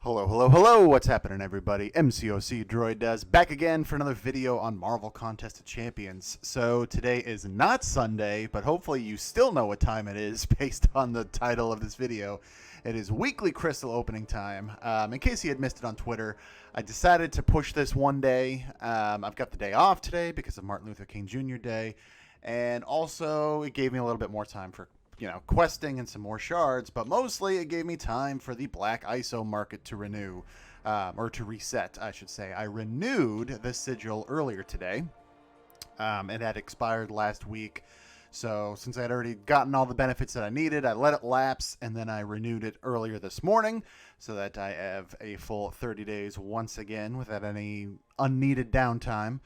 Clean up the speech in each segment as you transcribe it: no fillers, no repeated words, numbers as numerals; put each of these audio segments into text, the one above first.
Hello, hello, hello, what's happening everybody? MCOC Droid does back again for another video on Marvel Contest of Champions. So today is not Sunday, but hopefully you still know what time it is based on the title of this video. It is weekly crystal opening time. In case you had missed it on Twitter, I decided to push this one day. I've got the day off today because of Martin Luther King Jr. Day, and also it gave me a little bit more time for questing and some more shards, but mostly it gave me time for the black ISO market to renew, or to reset, I should say. I renewed the sigil earlier today. It had expired last week, so since I had already gotten all the benefits that I needed, I let it lapse, and then I renewed it earlier this morning, so that I have a full 30 days once again without any unneeded downtime,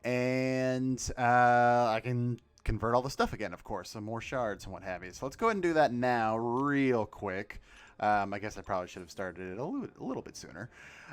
and I can convert all the stuff again, of course, some more shards and what have you. So let's go ahead and do that now real quick. I guess I probably should have started it a little bit sooner,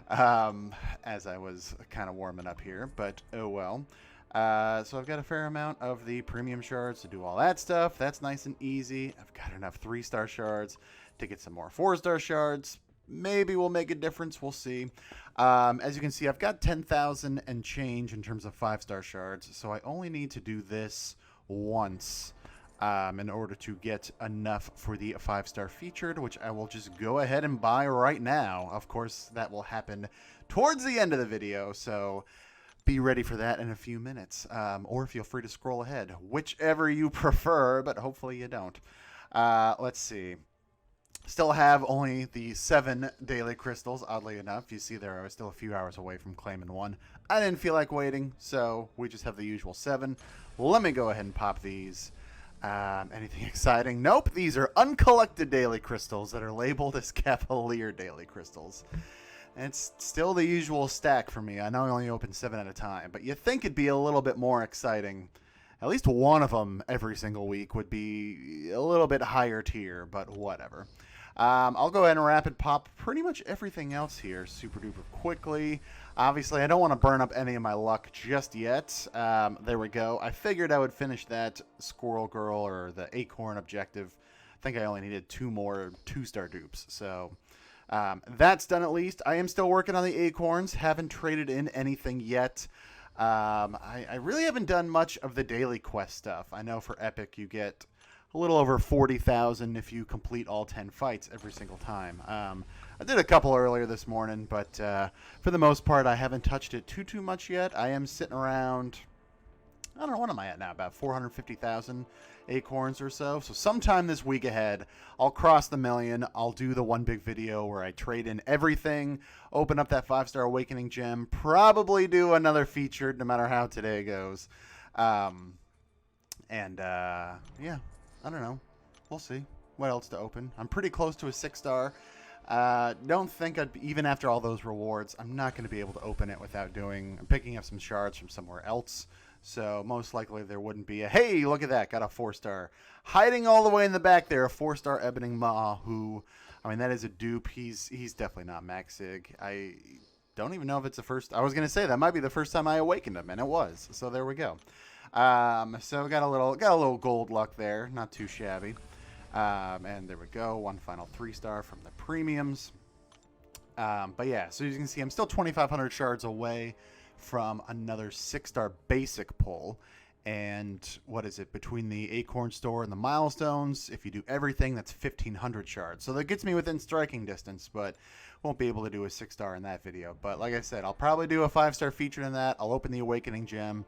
as I was kind of warming up here, but oh well. So I've got a fair amount of the premium shards to do all that stuff. That's nice and easy. I've got enough 3-star shards to get some more 4-star shards. Maybe we'll make a difference. We'll see. As you can see, I've got 10,000 and change in terms of 5-star shards, so I only need to do this once in order to get enough for the 5-star featured, which I will just go ahead and buy right now. Of course, that will happen towards the end of the video, so be ready for that in a few minutes, or feel free to scroll ahead, whichever you prefer, but hopefully you don't. Let's see. Still have only the 7 daily crystals, oddly enough. You see there, I was still a few hours away from claiming one. I didn't feel like waiting, so we just have the usual 7. Let me go ahead and pop these. Anything exciting? Nope, these are uncollected daily crystals that are labeled as Cavalier daily crystals. And it's still the usual stack for me. I know I only open 7 at a time, but you think it'd be a little bit more exciting. At least one of them every single week would be a little bit higher tier, but whatever. I'll go ahead and rapid pop pretty much everything else here super duper quickly. Obviously, I don't want to burn up any of my luck just yet. There we go. I figured I would finish that Squirrel Girl or the Acorn objective. I think I only needed 2 more 2-star dupes. So that's done at least. I am still working on the Acorns. Haven't traded in anything yet. I really haven't done much of the daily quest stuff. I know for Epic you get a little over 40,000 if you complete all 10 fights every single time. I did a couple earlier this morning, but for the most part, I haven't touched it too much yet. I am sitting around, I don't know, what am I at now? About 450,000 acorns or so. So sometime this week ahead, I'll cross the million. I'll do the one big video where I trade in everything, open up that 5-star awakening gem, probably do another featured, no matter how today goes. Yeah. I don't know. We'll see what else to open. I'm pretty close to a 6-star. Don't think even after all those rewards, I'm not going to be able to open it without picking up some shards from somewhere else. So most likely there wouldn't be a, hey, look at that, got a 4-star. Hiding all the way in the back there, a 4-star Ebony Maw, who, I mean, that is a dupe. He's definitely not max sig. I don't even know if it's the first. I was going to say that might be the first time I awakened him, and it was. So there we go. So got a little gold luck there, not too shabby. And there we go, one final 3-star from the premiums. But yeah, so as you can see, I'm still 2,500 shards away from another 6-star basic pull. And what is it, between the Acorn store and the milestones, if you do everything, that's 1,500 shards. So that gets me within striking distance, but won't be able to do a 6-star in that video. But like I said, I'll probably do a 5-star feature in that. I'll open the awakening gem.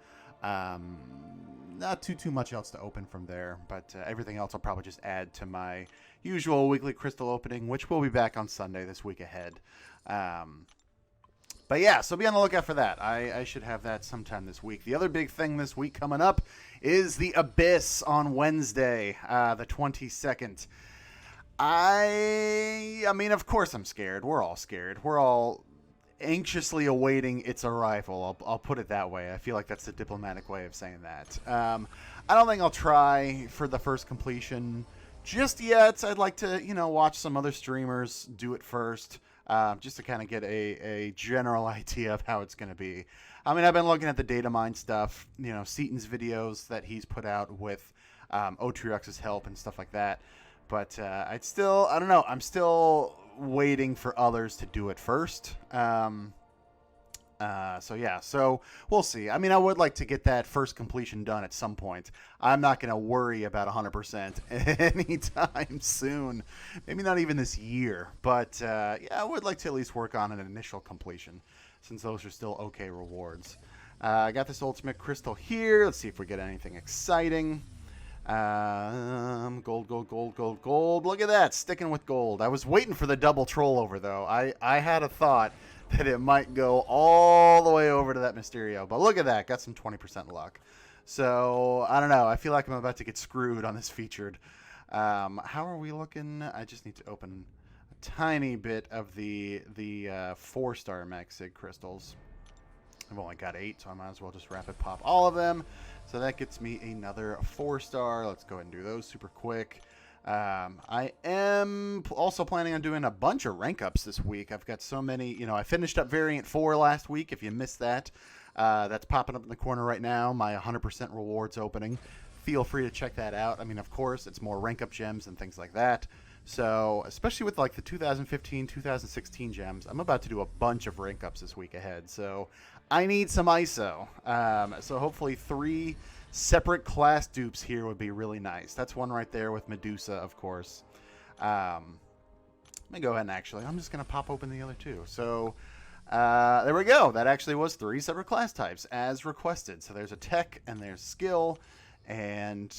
Not too much else to open from there, but everything else I'll probably just add to my usual weekly crystal opening, which will be back on Sunday this week ahead. But yeah, so be on the lookout for that. I should have that sometime this week. The other big thing this week coming up is the Abyss on Wednesday, the 22nd. I mean, of course I'm scared. We're all scared. We're all anxiously awaiting its arrival. I'll put it that way. I feel like that's the diplomatic way of saying that. I don't think I'll try for the first completion just yet. I'd like to, watch some other streamers do it first, just to kind of get a general idea of how it's going to be. I mean, I've been looking at the data mine stuff, Seaton's videos that he's put out with Otriox's help and stuff like that. But I don't know. I'm still waiting for others to do it first. So yeah, so we'll see. I mean, I would like to get that first completion done at some point. I'm not going to worry about 100% anytime soon. Maybe not even this year. But yeah, I would like to at least work on an initial completion, since those are still okay rewards. I got this ultimate crystal here. Let's see if we get anything exciting. Gold, gold, gold, gold, gold. Look at that, sticking with gold. I was waiting for the double troll over, though. I had a thought that it might go all the way over to that Mysterio. But look at that. Got some 20% luck. So, I don't know. I feel like I'm about to get screwed on this featured. How are we looking? I just need to open a tiny bit of the 4-star Max Sig crystals. I've only got 8, so I might as well just rapid pop all of them. So that gets me another 4-star. Let's go ahead and do those super quick. I am also planning on doing a bunch of rank ups this week. I've got so many, I finished up variant 4 last week. If you missed that, that's popping up in the corner right now. My 100% rewards opening. Feel free to check that out. I mean, of course, it's more rank up gems and things like that. So, especially with like the 2015, 2016 gems, I'm about to do a bunch of rank ups this week ahead. So, I need some ISO. So, hopefully 3 separate class dupes here would be really nice. That's one right there with Medusa, of course. Let me go ahead and actually, I'm just going to pop open the other 2. So, there we go. That actually was 3 separate class types as requested. So, there's a tech and there's skill. And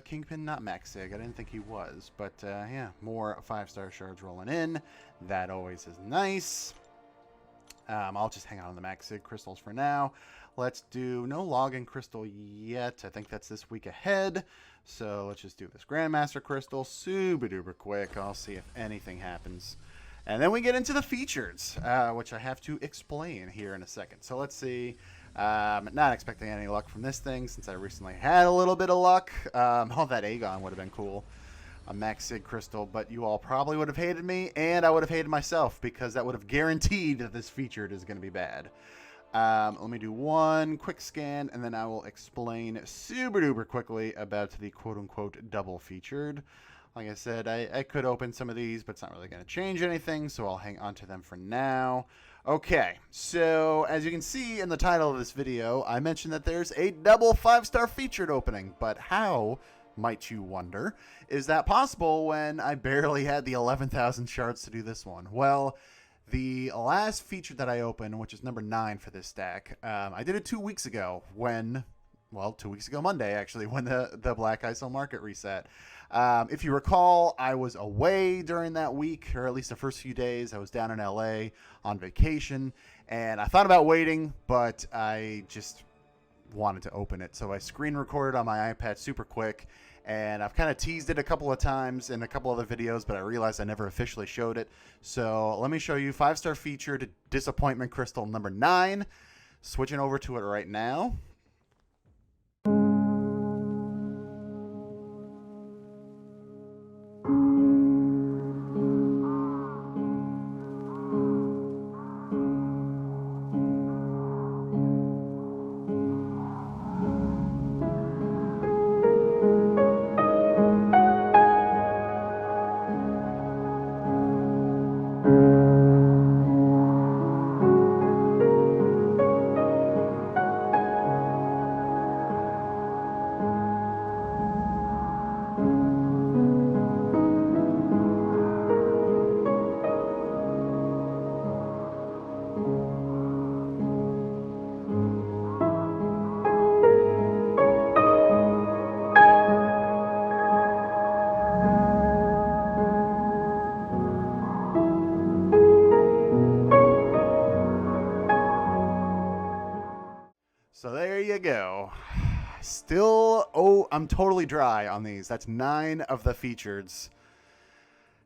Kingpin, not Max Sig. I didn't think he was. But, yeah, more 5-star shards rolling in. That always is nice. I'll just hang on the Max Sig crystals for now. Let's do no login crystal yet. I think that's this week ahead. So let's just do this Grandmaster crystal super duper quick. I'll see if anything happens. And then we get into the features, which I have to explain here in a second. So let's see. Not expecting any luck from this thing since I recently had a little bit of luck. Oh, that Aegon would have been cool. A Max Sig crystal, but you all probably would have hated me, and I would have hated myself because that would have guaranteed that this featured is going to be bad. Let me do one quick scan, and then I will explain super duper quickly about the quote-unquote double featured. Like I said, I could open some of these, but it's not really going to change anything, so I'll hang on to them for now. Okay, so as you can see in the title of this video, I mentioned that there's a double 5-star featured opening, but how, might you wonder, is that possible when I barely had the 11,000 shards to do this one? Well, the last feature that I opened, which is number 9 for this stack, I did it 2 weeks ago when, well, 2 weeks ago Monday, actually, when the Black ISO market reset. If you recall, I was away during that week, or at least the first few days. I was down in LA on vacation, and I thought about waiting, but I just wanted to open it. So I screen recorded on my iPad super quick, and I've kind of teased it a couple of times in a couple other videos, but I realized I never officially showed it. So let me show you 5-star featured Disappointment Crystal number 9. Switching over to it right now. So there you go. Still, I'm totally dry on these. That's 9 of the featureds.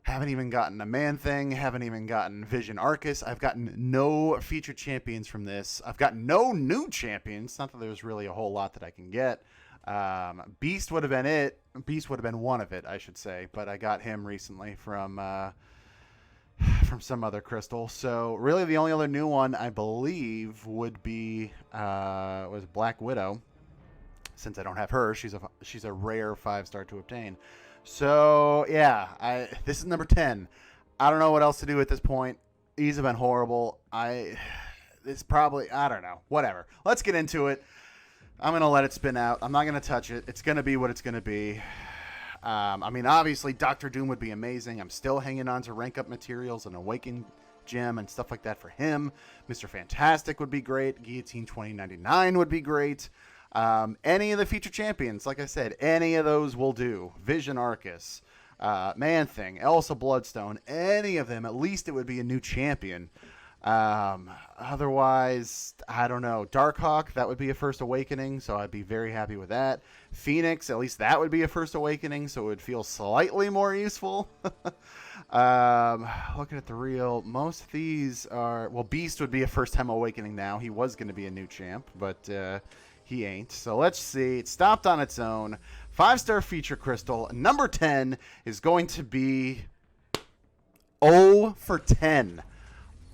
Haven't even gotten a Man-Thing. Haven't even gotten Vision Arcus. I've gotten no featured champions from this. I've got no new champions. Not that there's really a whole lot that I can get. Beast would have been it. Beast would have been one of it, I should say. But I got him recently from some other crystal. So really the only other new one I believe would be was Black Widow. Since I don't have her, she's a rare 5-star to obtain. So yeah, this is number 10. I don't know what else to do at this point. These have been horrible. It's probably, I don't know. Whatever. Let's get into it. I'm going to let it spin out. I'm not going to touch it. It's going to be what it's going to be. I mean, obviously, Doctor Doom would be amazing. I'm still hanging on to rank up materials and Awaken Gem and stuff like that for him. Mr. Fantastic would be great. Guillotine 2099 would be great. Any of the feature champions, like I said, any of those will do. Vision Arcus, Man-Thing, Elsa Bloodstone, any of them, at least it would be a new champion. Otherwise, I don't know. Darkhawk, that would be a First Awakening, so I'd be very happy with that. Phoenix, at least that would be a First Awakening, so it would feel slightly more useful. Looking at the reel, most of these are... Well, Beast would be a first-time Awakening now. He was going to be a new champ, but he ain't. So let's see. It stopped on its own. 5-star feature crystal. Number 10 is going to be 0 for 10.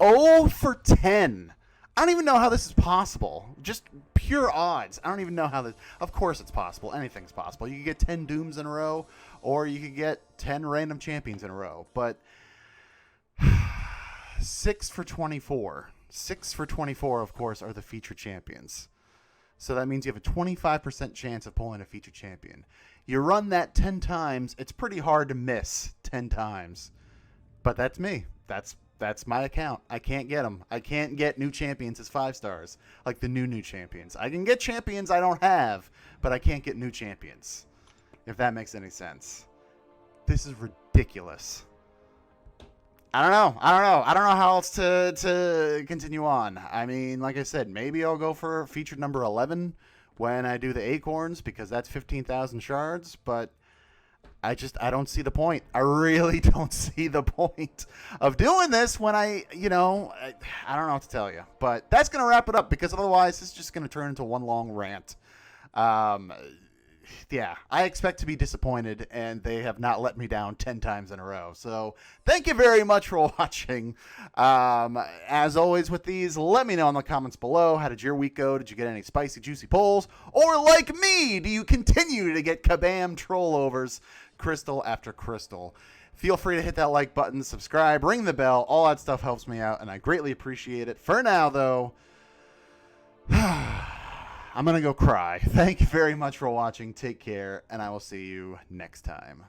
0 for 10. I don't even know how this is possible. Just pure odds. I don't even know how this... Of course it's possible. Anything's possible. You could get 10 Dooms in a row, or you could get 10 random champions in a row. But 6 for 24. 6 for 24, of course, are the feature champions. So that means you have a 25% chance of pulling a feature champion. You run that 10 times, it's pretty hard to miss 10 times. But that's me. That's my account. I can't get them. I can't get new champions as 5 stars, like the new champions. I can get champions I don't have, but I can't get new champions, if that makes any sense. This is ridiculous. I don't know. I don't know how else to continue on. I mean, like I said, maybe I'll go for featured number 11 when I do the Acorns, because that's 15,000 shards, but I don't see the point. I really don't see the point of doing this when I don't know what to tell you. But that's going to wrap it up, because otherwise it's just going to turn into one long rant. Yeah, I expect to be disappointed, and they have not let me down 10 times in a row. So thank you very much for watching. As always with these, let me know in the comments below. How did your week go? Did you get any spicy, juicy pulls? Or like me, do you continue to get kabam troll overs, crystal after crystal? Feel free to hit that like button, subscribe, ring the bell. All that stuff helps me out, and I greatly appreciate it. For now, though, I'm going to go cry. Thank you very much for watching. Take care, and I will see you next time.